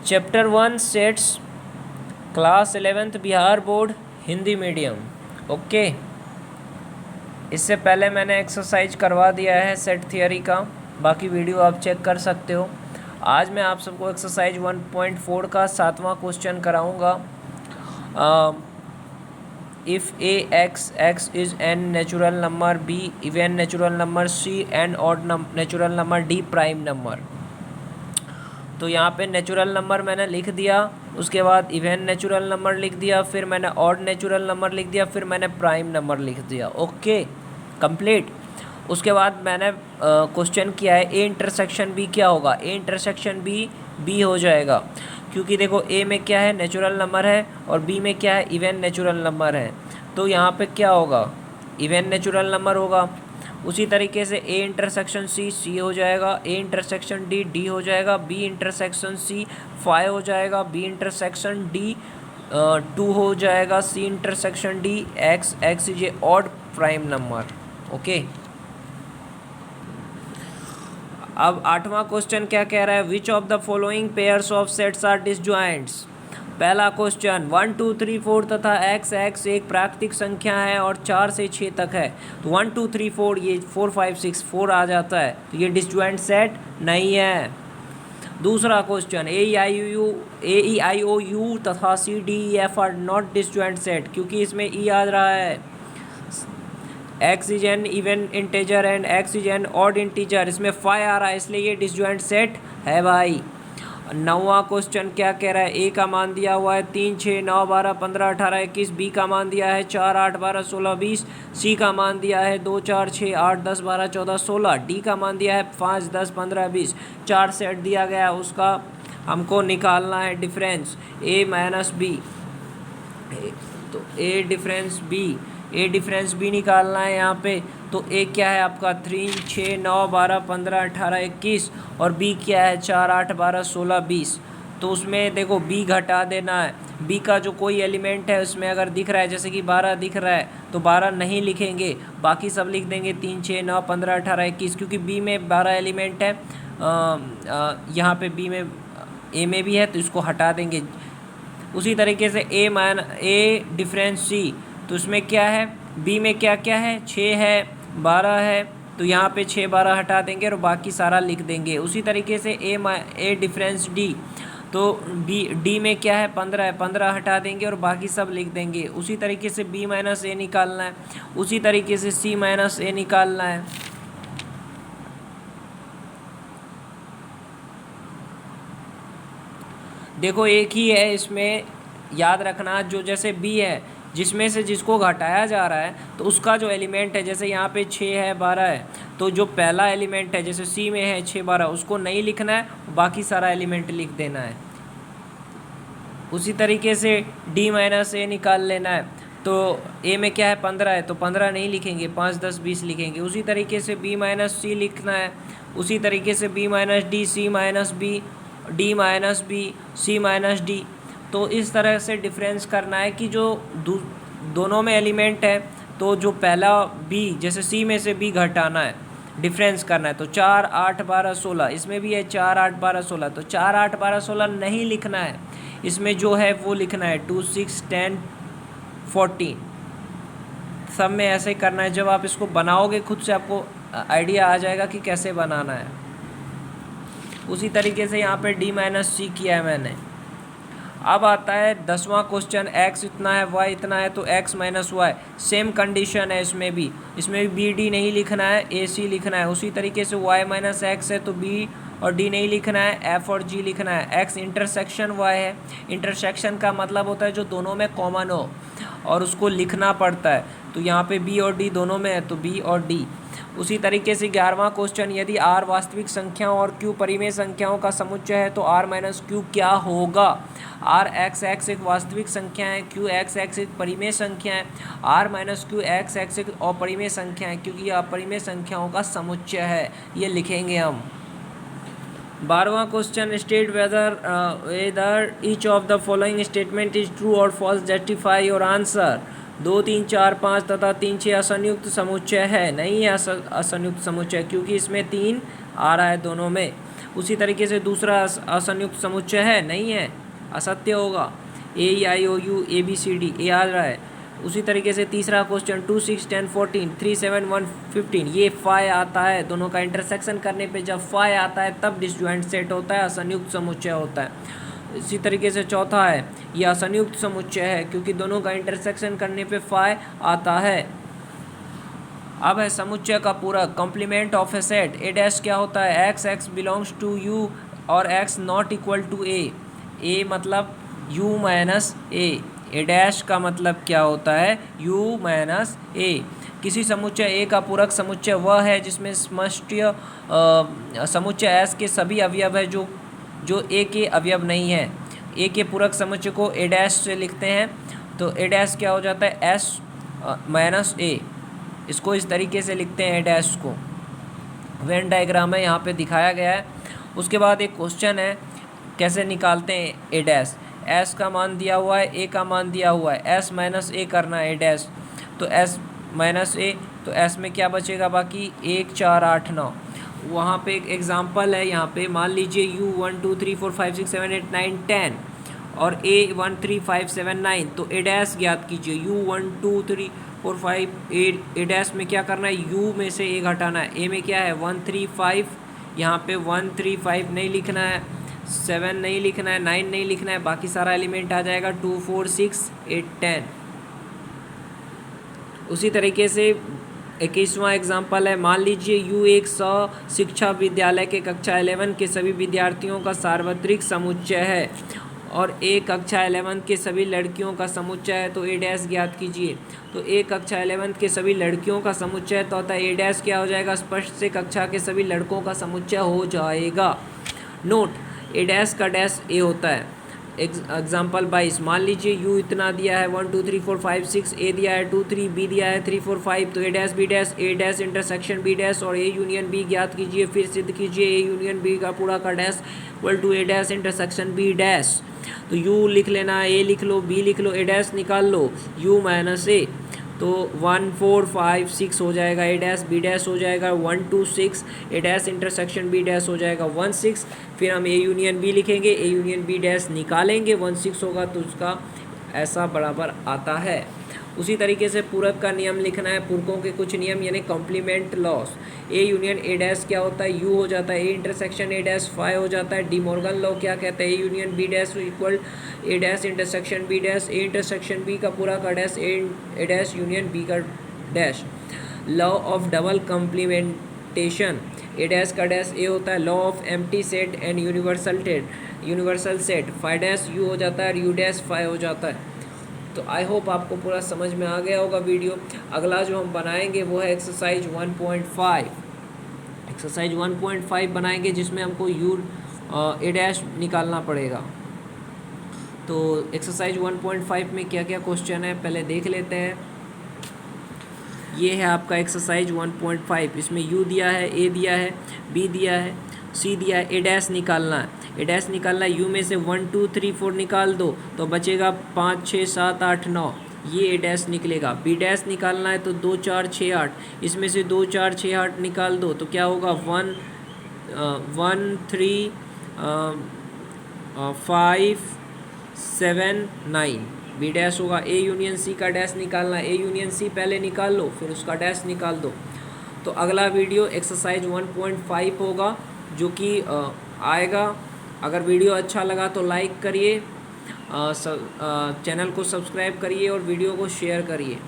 Chapter 1 sets, class 11th Bihar board, Hindi medium. Okay, इससे पहले मैंने एक्सरसाइज करवा दिया है सेट थियरी का, बाकी वीडियो आप चेक कर सकते हो। आज मैं आप सबको एक्सरसाइज 1.4 का 7वां क्वेश्चन कराऊंगा। If A X is an natural number, B even natural number, C an odd natural number, D prime number. तो यहाँ पे नेचुरल नंबर मैंने लिख दिया, उसके बाद इवन नेचुरल नंबर लिख दिया, फिर मैंने ऑड नेचुरल नंबर लिख दिया, फिर मैंने प्राइम नंबर लिख दिया। Okay, complete. उसके बाद मैंने क्वेश्चन किया है ए इंटरसेक्शन बी क्या होगा। ए इंटरसेक्शन बी हो जाएगा, क्योंकि देखो ए में क्या है, नेचुरल नंबर है, और बी में क्या है, इवन नेचुरल नंबर है। तो यहाँ पे क्या होगा, इवन नेचुरल नंबर होगा। उसी तरीके से ए इंटरसेक्शन सी हो जाएगा, ए इंटरसेक्शन डी हो जाएगा, बी इंटरसेक्शन सी 5 हो जाएगा, बी इंटरसेक्शन डी 2 हो जाएगा, C intersection D X is a odd prime number. Okay, अब 8वां क्वेश्चन क्या कह रहा है, which of the following pairs of sets are disjoints. पहला क्वेश्चन 1 2 3 4 तथा x एक प्राकृतिक संख्या है और 4 से 6 तक है, तो 1 2 3 4 ये 4 5 6 4 आ जाता है, तो ये डिसजॉइंट सेट नहीं है। दूसरा क्वेश्चन ए ई आई ओ यू तथा C D E F are not disjoint set, क्योंकि इसमें ई आ रहा है। x is an even integer and x is an odd integer, इसमें 5 आ रहा है, इसलिए ये डिसजॉइंट सेट है भाई। 9वां क्वेश्चन क्या कह रहा है, ए का मान दिया हुआ है 3 6 9 12 15 18 21, बी का मान दिया है 4 8 12 16 20, सी का मान दिया है 2 4 6 8 10 12 14 16, डी का मान दिया है 5 10 15 20। 4 सेट दिया गया है, उसका हमको निकालना है डिफरेंस ए माइनस बी। तो ए डिफरेंस बी निकालना है यहाँ पे। तो ए क्या है आपका 3 6 9 12 15 18 21, और बी क्या है 4 8 12 16 20। तो उसमें देखो बी घटा देना है, बी का जो कोई एलिमेंट है उसमें अगर दिख रहा है, जैसे कि 12 दिख रहा है, तो 12 नहीं लिखेंगे, बाकी सब लिख देंगे 3 6 9 15 18 21, क्योंकि बी में 12 एलिमेंट है। यहाँ पे बी में ए में भी है, तो इसको हटा देंगे। उसी तरीके से ए डिफरेंस सी, तो उसमें क्या है, बी में क्या क्या है, 6 है 12 है, तो यहाँ पे 6 12 हटा देंगे और बाकी सारा लिख देंगे। उसी तरीके से ए डिफरेंस डी, तो डी में क्या है, 15 है, 15 हटा देंगे और बाकी सब लिख देंगे। उसी तरीके से बी माइनस ए निकालना है, उसी तरीके से सी माइनस ए निकालना है। देखो एक ही है, इसमें याद रखना, जो जैसे बी है जिसमें से जिसको घटाया जा रहा है, तो उसका जो एलिमेंट है, जैसे यहाँ पे 6 है 12 है, तो जो पहला एलिमेंट है जैसे सी में है 6 12, उसको नहीं लिखना है, बाकी सारा एलिमेंट लिख देना है। उसी तरीके से डी माइनस ए निकाल लेना है, तो ए में क्या है 15 है, तो 15 नहीं लिखेंगे, 5 10 20 लिखेंगे। उसी तरीके से बी माइनस सी लिखना है, उसी तरीके से B minus D, C minus B, D minus B, C minus D. तो इस तरह से डिफरेंस करना है कि जो दोनों में एलिमेंट है, तो जो पहला बी, जैसे सी में से बी घटाना है, डिफरेंस करना है, तो 4 8 12 16, इसमें भी है 4 8 12 16, तो 4 8 12 16 नहीं लिखना है, इसमें जो है वो लिखना है 2 6 10 14। सब में ऐसे करना है। जब आप इसको बनाओगे खुद से आपको आइडिया आ जाएगा कि कैसे बनाना है। उसी तरीके से यहाँ पे डी माइनस सी किया है मैंने। अब आता है 10वां क्वेश्चन, x इतना है y इतना है, तो x minus Y, same condition है इसमें भी बी डी नहीं लिखना है, ए सी लिखना है। उसी तरीके से y माइनस एक्स है, तो b और d नहीं लिखना है, f और g लिखना है। x इंटरसेक्शन y है, इंटरसेक्शन का मतलब होता है जो दोनों में कॉमन हो और उसको लिखना पड़ता है, तो यहाँ पे b और d दोनों में है, तो b और d। उसी तरीके से 11वां क्वेश्चन, यदि r वास्तविक संख्याओं और q परिमेय संख्याओं का समुच्चय है, तो r माइनस क्यू क्या होगा। r x एक वास्तविक संख्या है, q x एक परिमेय संख्या है, r माइनस क्यू x एक अपरिमेय संख्या है, क्योंकि यह अपरिमेय संख्याओं का समुच्चय है, ये लिखेंगे हम। 12वां question, state whether each of the following statement is true और फॉल्स, जस्टिफाई योर आंसर। 2 3 4 5 तथा 3 6 असंयुक्त समुच्चय है, नहीं है असंयुक्त समुच्चय, क्योंकि इसमें 3 आ रहा है दोनों में। उसी तरीके से दूसरा असंयुक्त समुच्चय है, नहीं है, असत्य होगा। AEIOU ABCD ए आ रहा है। उसी तरीके से तीसरा क्वेश्चन 2 6 10 14 3 7 1 15 ये फाई आता है, दोनों का इंटरसेक्शन करने पे जब फाई आता है तब डिसजॉइंट सेट होता है, असंयुक्त समुच्चय होता है। इसी तरीके से चौथा है ये असंयुक्त समुच्चय है क्योंकि दोनों का इंटरसेक्शन करने पे फाई आता है। अब है समुच्चय का पूरक, complement of a set. A dash क्या होता है, x बिलोंग्स टू यू और x not equal to A मतलब u माइनस ए डैश का मतलब क्या होता है, u माइनस ए। किसी समुच्चय A का पूरक समुच्चय वह है जिसमें समष्टि समुच्चय S के सभी अवयव है जो A के अवयव नहीं है। A के पूरक समुच्चय को A डैश से लिखते हैं, तो A डैश क्या हो जाता है, S माइनस ए। इसको इस तरीके से लिखते हैं A डैश को। वेन डायग्राम है यहाँ पे दिखाया गया है। उसके बाद एक क्वेश्चन है कैसे निकालते हैं A डैश। S का मान दिया हुआ है, A का मान दिया हुआ है, S माइनस ए करना है A डैश, तो S माइनस ए, तो S में क्या बचेगा बाकी, 1 4 8 9। वहाँ पे एक एग्जांपल है, यहाँ पे मान लीजिए U 1 2 3 4 5 6 7 8 9 10 और A 1 3 5 7 9, तो A डैश ज्ञात कीजिए। U 1 2 3 4 5 8 A डैश में क्या करना है, U में से A घटाना है। A में क्या है 1 3 5, यहाँ पे 1 3 5 नहीं लिखना है, 7 नहीं लिखना है, 9 नहीं लिखना है, बाकी सारा एलिमेंट आ जाएगा 2 4 6 8 10। उसी तरीके से 21वां एग्जाम्पल है, मान लीजिए U एक शिक्षा विद्यालय के कक्षा 11 के सभी विद्यार्थियों का सार्वत्रिक समुच्चय है और A कक्षा 11 के सभी लड़कियों का समुच्चय है, तो A डैश ज्ञात कीजिए। तो A कक्षा 11 के सभी लड़कियों का समुच्चय तो होता है A डैश क्या हो जाएगा, स्पष्ट से कक्षा के सभी लड़कों का समुच्चय हो जाएगा। नोट, A डैश का डैश A होता है। एग्जाम्पल 22, मान लीजिए U इतना दिया है 1 2 3 4 5 6, A दिया है 2 3, B दिया है 3 4 5, तो A dash B dash A dash intersection B dash और A यूनियन B ज्ञात कीजिए। फिर सिद्ध कीजिए A यूनियन B का पूरा का dash equal to A dash intersection B dash. तो U लिख लेना, A लिख लो, B लिख लो, A डैश निकाल लो, U माइनस A, तो 1 4 5 6 हो जाएगा, A डैश B डैश हो जाएगा 1 2 6, A dash intersection B dash हो जाएगा 1 6। फिर हम A यूनियन B लिखेंगे, A यूनियन B डैश निकालेंगे, 1 6 होगा तो उसका ऐसा बराबर आता है। उसी तरीके से पूरक का नियम लिखना है, पूरकों के कुछ नियम यानी complement laws. A union A dash क्या होता है, U हो जाता है, A intersection A dash phi हो जाता है। डी मॉर्गन लॉ क्या कहता है, A union B dash equal A dash intersection B dash, A intersection B का पूरा का dash A dash union B का dash. Law of double complementation, A dash का डैश A होता है। Law of empty set and universal set, phi dash U हो जाता है और U डैश फाई हो जाता है। तो आई होप आपको पूरा समझ में आ गया होगा वीडियो। अगला जो हम बनाएंगे वो है एक्सरसाइज 1.5। एक्सरसाइज 1.5 बनाएंगे जिसमें हमको A डैश निकालना पड़ेगा। तो एक्सरसाइज 1.5 में क्या क्या क्वेश्चन है पहले देख लेते हैं। ये है आपका एक्सरसाइज 1.5, इसमें U दिया है, A दिया है, B दिया है, C दिया है, A डैश निकालना है। A डैश निकालना है, U में से 1 2 3 4 निकाल दो तो बचेगा 5 6 7 8 9, ये A डैश निकलेगा। B डैश निकालना है तो 2 4 6 8, इसमें से 2 4 6 8 निकाल दो तो क्या होगा 1 3 5 7 9, B डैश होगा। A यूनियन C का डैश निकालना है, A यूनियन C पहले निकाल लो फिर उसका डैश निकाल दो। तो अगला वीडियो एक्सरसाइज 1.5 होगा जो कि आएगा। अगर वीडियो अच्छा लगा तो लाइक करिए, चैनल को सब्सक्राइब करिए और वीडियो को शेयर करिए।